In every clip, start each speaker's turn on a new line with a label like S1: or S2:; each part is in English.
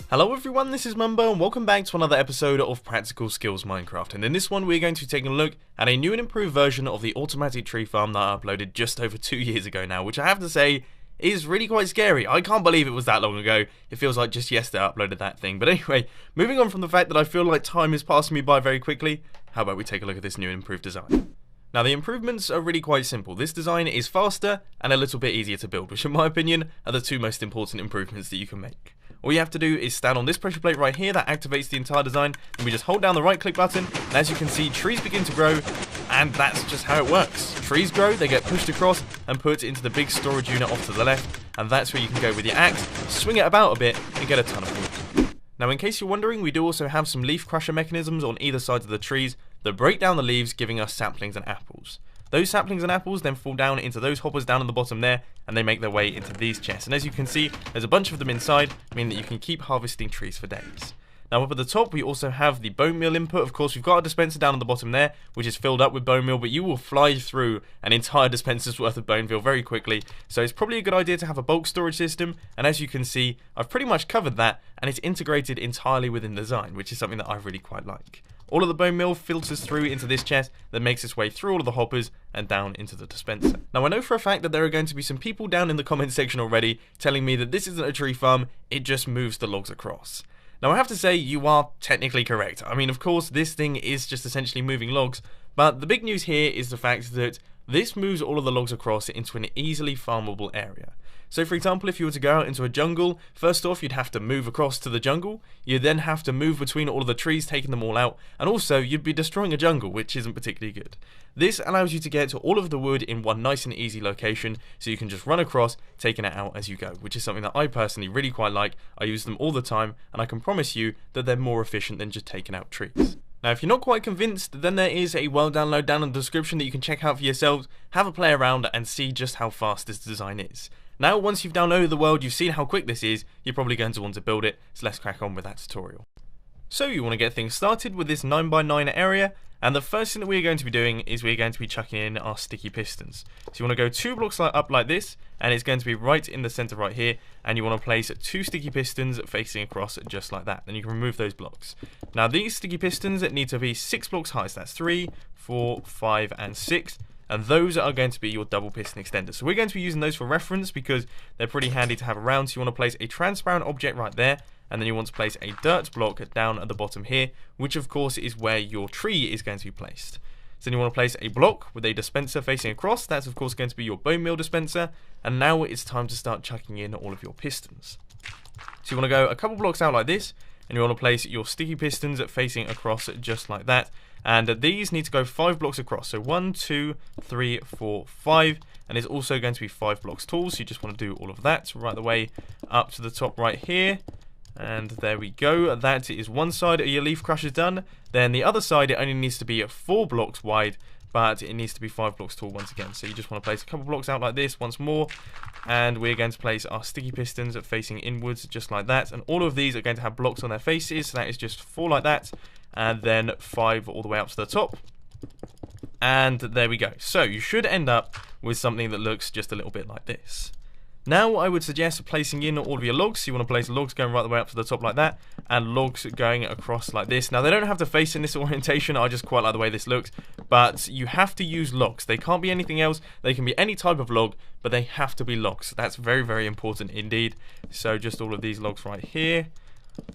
S1: Hello everyone, this is Mumbo and welcome back to another episode of Practical Skills Minecraft, and in this one we're going to be taking a look at a new and improved version of the automatic tree farm that I uploaded just over 2 years ago now, which I have to say is really quite scary. I can't believe it was that long ago. It feels like just yesterday I uploaded that thing. But anyway, moving on from the fact that I feel like time is passing me by very quickly, how about we take a look at this new and improved design. Now the improvements are really quite simple. This design is faster and a little bit easier to build, which in my opinion are the two most important improvements that you can make. All you have to do is stand on this pressure plate right here that activates the entire design, and we just hold down the right click button, and as you can see, trees begin to grow, and that's just how it works. Trees grow, they get pushed across and put into the big storage unit off to the left, and that's where you can go with your axe, swing it about a bit, and get a ton of wood. Now in case you're wondering, we do also have some leaf crusher mechanisms on either side of the trees that break down the leaves, giving us saplings and apples. Those saplings and apples then fall down into those hoppers down at the bottom there, and they make their way into these chests. And as you can see, there's a bunch of them inside, meaning that you can keep harvesting trees for days. Now up at the top, we also have the bone meal input. Of course, we've got a dispenser down at the bottom there, which is filled up with bone meal, but you will fly through an entire dispenser's worth of bone meal very quickly. So it's probably a good idea to have a bulk storage system, and as you can see, I've pretty much covered that, and it's integrated entirely within the design, which is something that I really quite like. All of the bone meal filters through into this chest that makes its way through all of the hoppers and down into the dispenser. Now I know for a fact that there are going to be some people down in the comment section already telling me that this isn't a tree farm, it just moves the logs across. Now I have to say you are technically correct. I mean, of course this thing is just essentially moving logs, but the big news here is the fact that this moves all of the logs across into an easily farmable area. So for example, if you were to go out into a jungle, first off you'd have to move across to the jungle, you'd then have to move between all of the trees, taking them all out, and also you'd be destroying a jungle, which isn't particularly good. This allows you to get to all of the wood in one nice and easy location, so you can just run across, taking it out as you go, which is something that I personally really quite like. I use them all the time, and I can promise you that they're more efficient than just taking out trees. Now if you're not quite convinced, then there is a world download down in the description that you can check out for yourselves, have a play around and see just how fast this design is. Now once you've downloaded the world, you've seen how quick this is, you're probably going to want to build it, so let's crack on with that tutorial. So you want to get things started with this 9x9 area, and the first thing that we're going to be doing is we're going to be chucking in our sticky pistons. So you want to go 2 blocks up like this, and it's going to be right in the center right here, and you want to place 2 sticky pistons facing across just like that. Then you can remove those blocks. Now these sticky pistons need to be 6 blocks high, so that's 3, 4, 5 and 6. And those are going to be your double piston extenders. So we're going to be using those for reference because they're pretty handy to have around. So you want to place a transparent object right there, and then you want to place a dirt block down at the bottom here, which of course is where your tree is going to be placed. So then you want to place a block with a dispenser facing across. That's of course going to be your bone meal dispenser. And now it's time to start chucking in all of your pistons. So you want to go a couple blocks out like this, and you want to place your sticky pistons facing across just like that. And these need to go 5 blocks across. So 1, 2, 3, 4, 5. And it's also going to be 5 blocks tall. So you just want to do all of that right the way up to the top right here. And there we go. That is one side of your leaf crushers done. Then the other side, it only needs to be 4 blocks wide, but it needs to be 5 blocks tall once again. So you just want to place a couple blocks out like this once more. And we're going to place our sticky pistons facing inwards just like that. And all of these are going to have blocks on their faces. So that is just 4 like that. And then 5 all the way up to the top. And there we go. So you should end up with something that looks just a little bit like this. Now I would suggest placing in all of your logs. So you want to place logs going right the way up to the top like that, and logs going across like this. Now they don't have to face in this orientation, I just quite like the way this looks, but you have to use logs. They can't be anything else, they can be any type of log, but they have to be logs. That's very, very important indeed. So just all of these logs right here,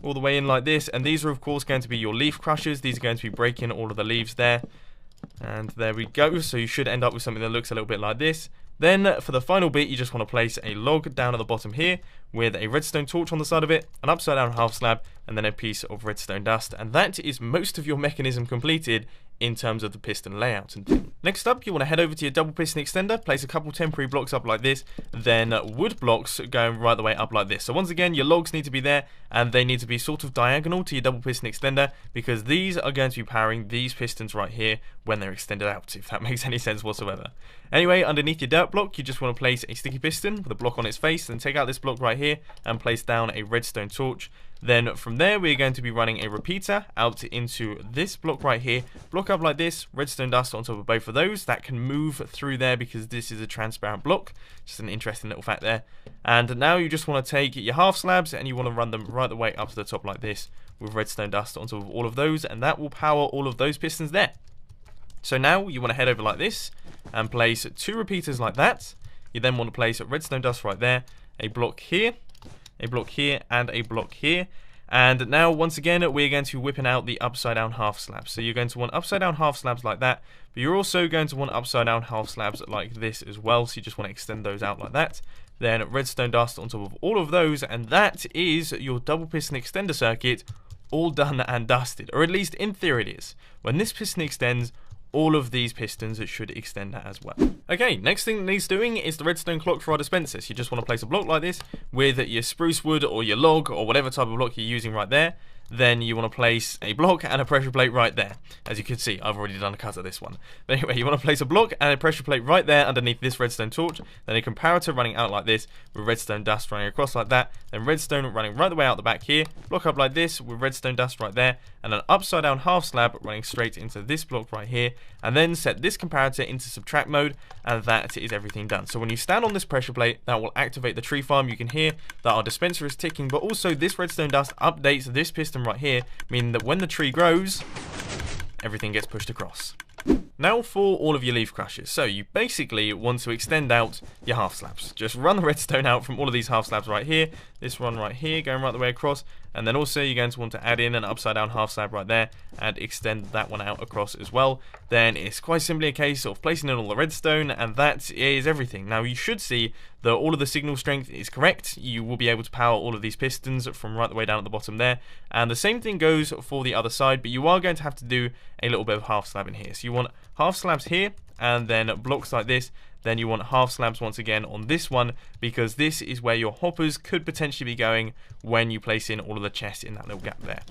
S1: all the way in like this, and these are of course going to be your leaf crushers. These are going to be breaking all of the leaves there, and there we go. So you should end up with something that looks a little bit like this. Then for the final bit, you just want to place a log down at the bottom here with a redstone torch on the side of it, an upside down half slab, and then a piece of redstone dust. And that is most of your mechanism completed in terms of the piston layout and thing. Next up, you want to head over to your double piston extender, place a couple temporary blocks up like this, then wood blocks going right the way up like this. So once again, your logs need to be there, and they need to be sort of diagonal to your double piston extender, because these are going to be powering these pistons right here when they're extended out, if that makes any sense whatsoever. Anyway, underneath your dirt block, you just want to place a sticky piston with a block on its face, then take out this block right here and place down a redstone torch. Then from there, we're going to be running a repeater out into this block right here. Block up like this, redstone dust on top of both of those. That can move through there because this is a transparent block. Just an interesting little fact there. And now you just want to take your half slabs and you want to run them right the way up to the top like this with redstone dust on top of all of those, and that will power all of those pistons there. So now you want to head over like this and place 2 repeaters like that. You then want to place redstone dust right there, a block here, a block here, and a block here. And now once again we're going to whipping out the upside down half slabs. So you're going to want upside down half slabs like that, but you're also going to want upside down half slabs like this as well. So you just want to extend those out like that. Then redstone dust on top of all of those, and that is your double piston extender circuit all done and dusted, or at least in theory it is. When this piston extends, all of these pistons should extend as well. Okay, next thing that needs doing is the redstone clock for our dispenser. So you just want to place a block like this with your spruce wood or your log or whatever type of block you're using right there. Then you want to place a block and a pressure plate right there. As you can see, I've already done a cut of this one. But anyway, you want to place a block and a pressure plate right there underneath this redstone torch. Then a comparator running out like this with redstone dust running across like that. Then redstone running right the way out the back here. Block up like this with redstone dust right there. And an upside down half slab running straight into this block right here. And then set this comparator into subtract mode. And that is everything done. So when you stand on this pressure plate, that will activate the tree farm. You can hear that our dispenser is ticking. But also this redstone dust updates this piston right here, meaning that when the tree grows, everything gets pushed across. Now for all of your leaf crushers. So you basically want to extend out your half slabs. Just run the redstone out from all of these half slabs right here. This one right here going right the way across. And then also you're going to want to add in an upside down half slab right there and extend that one out across as well. Then it's quite simply a case of placing in all the redstone, and that is everything. Now you should see that all of the signal strength is correct. You will be able to power all of these pistons from right the way down at the bottom there. And the same thing goes for the other side, but you are going to have to do a little bit of half slab in here. So you want half slabs here and then blocks like this. Then you want half slabs once again on this one, because this is where your hoppers could potentially be going when you place in all of the chests in that little gap there.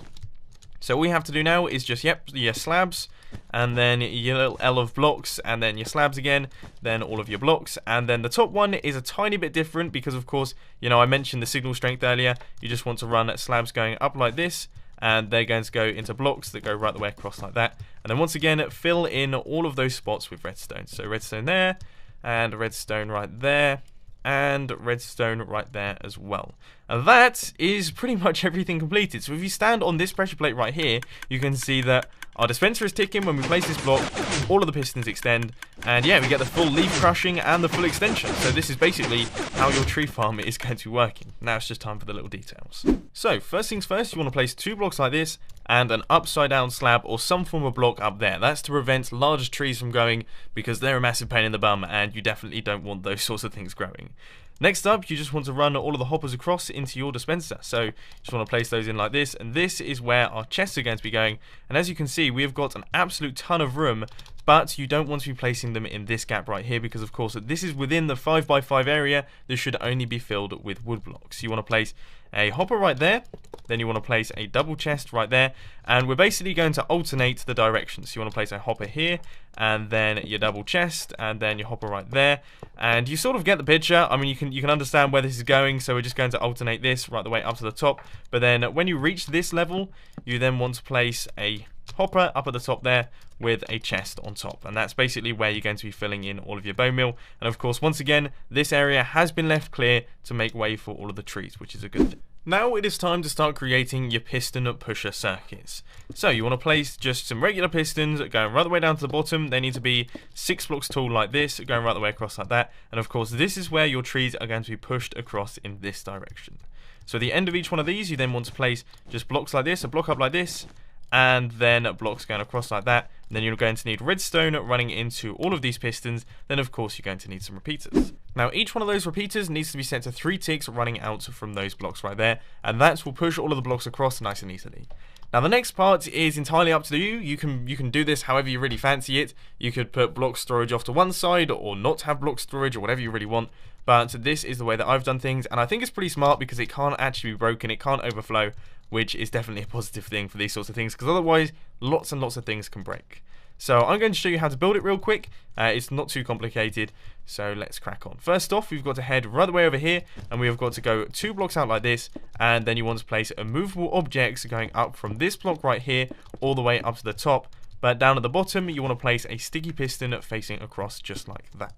S1: So all we have to do now is just, your slabs, and then your little L of blocks, and then your slabs again, then all of your blocks. And then the top one is a tiny bit different because, of course, I mentioned the signal strength earlier. You just want to run slabs going up like this, and they're going to go into blocks that go right the way across like that. And then once again, fill in all of those spots with redstone. So redstone there, and redstone right there, and redstone right there as well. And that is pretty much everything completed. So if you stand on this pressure plate right here, you can see that our dispenser is ticking. When we place this block, all of the pistons extend, and yeah, we get the full leaf crushing and the full extension. So this is basically how your tree farm is going to be working. Now it's just time for the little details. So first things first, you want to place 2 blocks like this and an upside down slab or some form of block up there. That's to prevent large trees from growing, because they're a massive pain in the bum and you definitely don't want those sorts of things growing. Next up, you just want to run all of the hoppers across into your dispenser. So you just want to place those in like this, and this is where our chests are going to be going. And as you can see, we have got an absolute ton of room, but you don't want to be placing them in this gap right here, because of course this is within the 5x5 area. This should only be filled with wood blocks. You want to place a hopper right there, then you want to place a double chest right there, and we're basically going to alternate the directions. So you want to place a hopper here, and then your double chest, and then your hopper right there, and you sort of get the picture. I mean, you can understand where this is going, so we're just going to alternate this right the way up to the top. But then when you reach this level, you then want to place a hopper up at the top there with a chest on top, and that's basically where you're going to be filling in all of your bone meal. And of course, once again, this area has been left clear to make way for all of the trees, which is a good thing. Now it is time to start creating your piston pusher circuits. So you want to place just some regular pistons going right the way down to the bottom. They need to be 6 blocks tall like this, going right the way across like that. And of course, this is where your trees are going to be pushed across in this direction. So at the end of each one of these, you then want to place just blocks like this, a block up like this, and then blocks going across like that. And then you're going to need redstone running into all of these pistons. Then of course you're going to need some repeaters. Now each one of those repeaters needs to be set to 3 ticks running out from those blocks right there, and that will push all of the blocks across nice and easily. Now the next part is entirely up to you. You can do this however you really fancy it. You could put block storage off to one side, or not have block storage, or whatever you really want. But this is the way that I've done things, and I think it's pretty smart because it can't actually be broken, it can't overflow, which is definitely a positive thing for these sorts of things, because otherwise lots and lots of things can break. So I'm going to show you how to build it real quick. It's not too complicated, so let's crack on. First off, we've got to head right the way over here, and we have got to go 2 blocks out like this, and then you want to place immovable objects going up from this block right here all the way up to the top. But down at the bottom, you want to place a sticky piston facing across just like that.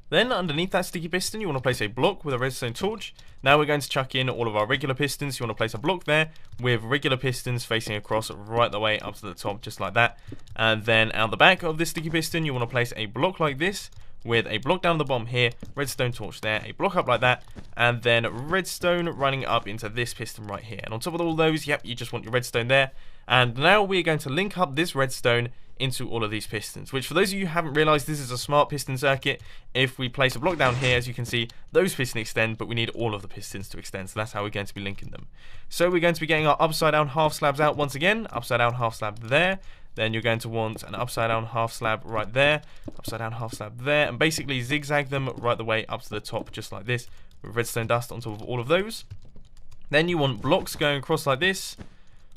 S1: Then underneath that sticky piston, you want to place a block with a redstone torch. Now we're going to chuck in all of our regular pistons. You want to place a block there with regular pistons facing across right the way up to the top, just like that. And then out the back of this sticky piston, you want to place a block like this with a block down the bottom here, redstone torch there, a block up like that, and then redstone running up into this piston right here. And on top of all those, yep, you just want your redstone there. And now we're going to link up this redstone into all of these pistons, which for those of you who haven't realized, this is a smart piston circuit. If we place a block down here, as you can see, those pistons extend, but we need all of the pistons to extend, so that's how we're going to be linking them. So we're going to be getting our upside down half slabs out once again, upside down half slab there. Then you're going to want an upside down half slab right there, upside down half slab there, and basically zigzag them right the way up to the top, just like this, with redstone dust on top of all of those. Then you want blocks going across like this,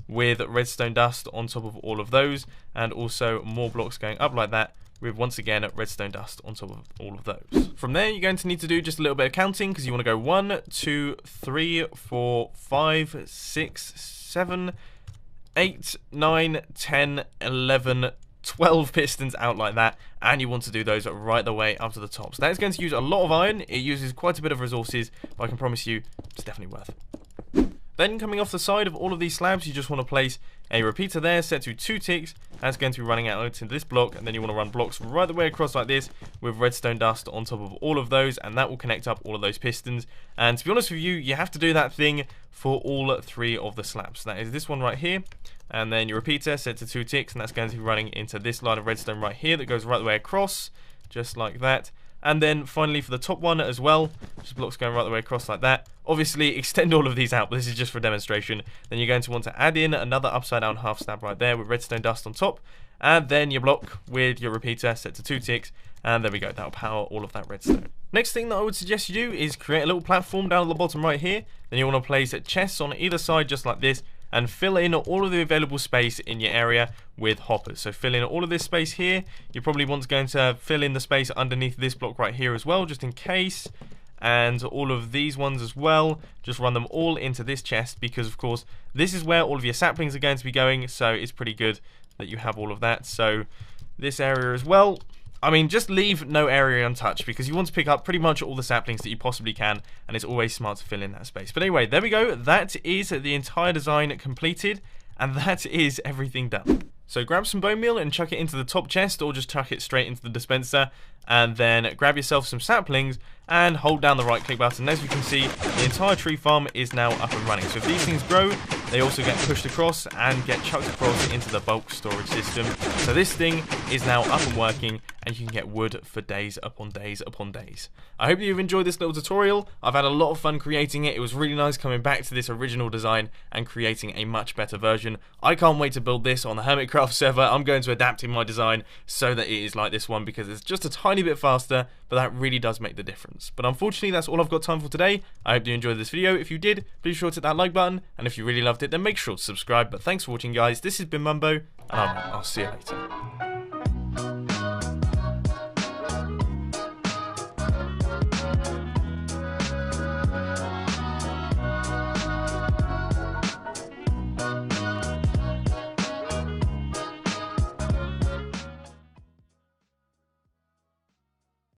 S1: with redstone dust on top of all of those, and also more blocks going up like that, with once again redstone dust on top of all of those. From there, you're going to need to do just a little bit of counting, because you want to go 1, 2, 3, 4, 5, 6, 7, 8, 9, 10, 11, 12 pistons out like that, and you want to do those right the way up to the top. So that is going to use a lot of iron. It uses quite a bit of resources, but I can promise you it's definitely worth it. Then coming off the side of all of these slabs, you just want to place a repeater there set to 2 ticks. That's going to be running out into this block, and then you want to run blocks right the way across like this with redstone dust on top of all of those, and that will connect up all of those pistons. And to be honest with you, you have to do that thing for all 3 of the slabs. So that is this one right here, and then your repeater set to 2 ticks, and that's going to be running into this line of redstone right here that goes right the way across, just like that. And then finally for the top one as well, just blocks going right the way across like that. Obviously extend all of these out, but this is just for demonstration. Then you're going to want to add in another upside down half slab right there with redstone dust on top. And then your block with your repeater set to 2 ticks. And there we go, that'll power all of that redstone. Next thing that I would suggest you do is create a little platform down at the bottom right here. Then you want to place chests on either side just like this, and fill in all of the available space in your area with hoppers. So fill in all of this space here. You probably want to fill in the space underneath this block right here as well, just in case. And all of these ones as well, just run them all into this chest, because of course this is where all of your saplings are going to be going, so it's pretty good that you have all of that. So this area as well, I mean, just leave no area untouched, because you want to pick up pretty much all the saplings that you possibly can, and it's always smart to fill in that space. But anyway, there we go. That is the entire design completed, and that is everything done. So grab some bone meal and chuck it into the top chest, or just chuck it straight into the dispenser, and then grab yourself some saplings and hold down the right click button. As you can see, the entire tree farm is now up and running. So if these things grow, they also get pushed across and get chucked across into the bulk storage system. So this thing is now up and working, and you can get wood for days upon days upon days. I hope you've enjoyed this little tutorial. I've had a lot of fun creating it. It was really nice coming back to this original design and creating a much better version. I can't wait to build this on the Hermitcraft server. I'm going to adapt in my design so that it is like this one, because it's just a tiny bit faster, but that really does make the difference. But unfortunately, that's all I've got time for today. I hope you enjoyed this video. If you did, please sure to hit that like button, and if you really loved it, then make sure to subscribe. But thanks for watching, guys. This has been Mumbo, and I'll see you later.